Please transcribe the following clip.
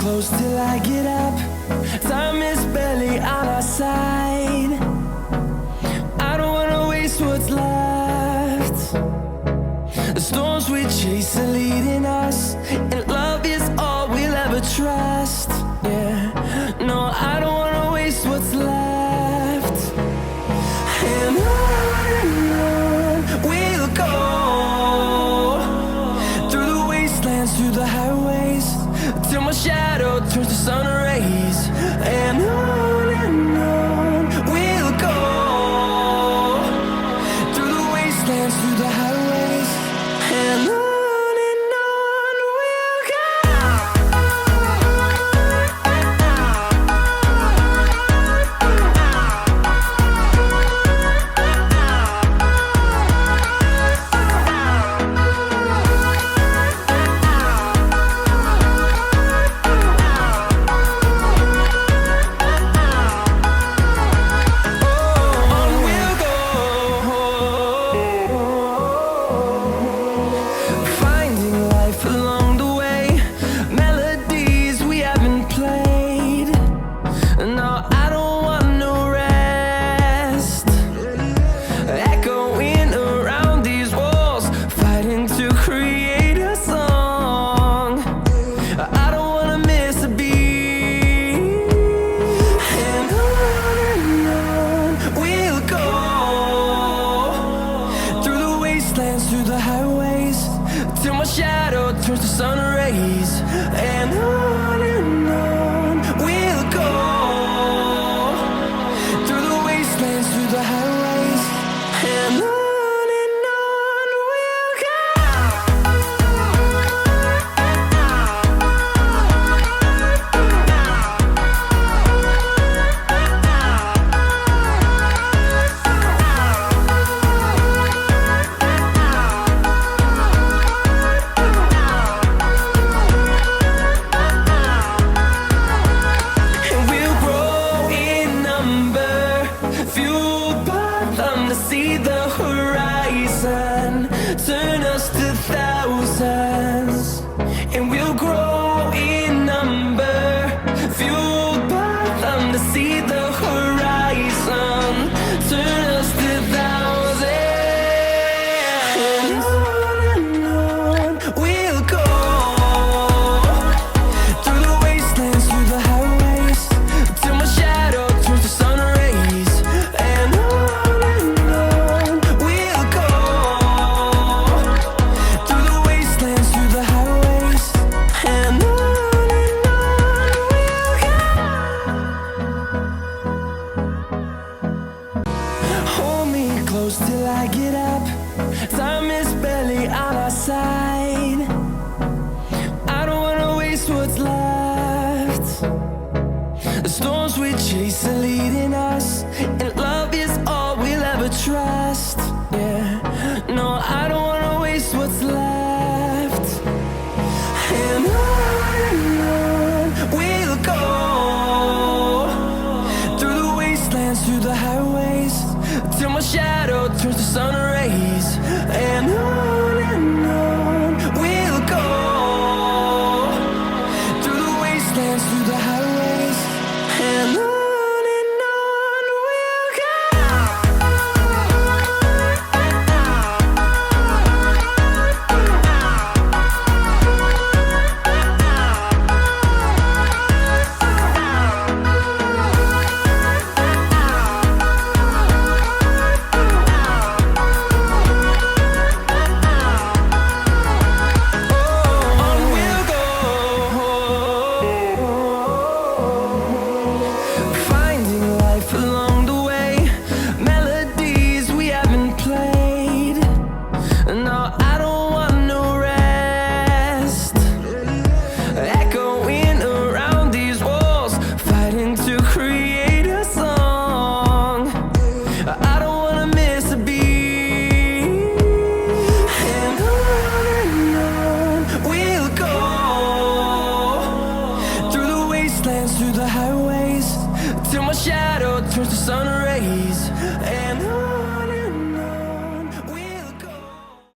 close till I get up. Time is barely on our side. I don't wanna waste what's left. The storms we chase are leading us, and love is all we'll ever trust. Yeah, no, I don't wanna waste what's left. And on we'll go, through the wastelands, through the highways, till my shadow turns to sun rays. And on we'll go, through the wastelands, through the highways, and on we'll go. Through the highways, till my shadow turns to sun rays. And on we'll go, through the wastelands, through the highways, and on we'll go. See the horizon, turn us to thousands, and we'll grow in number, fueled by them to see the horizon, turn us to thousands. And on we'll go, through the wastelands, through the highways, till my shadow turns to sun rays. And close till I get up. Time is barely on our side. I don't wanna waste what's left. The storms we chase are leading us, and love is all we'll ever try.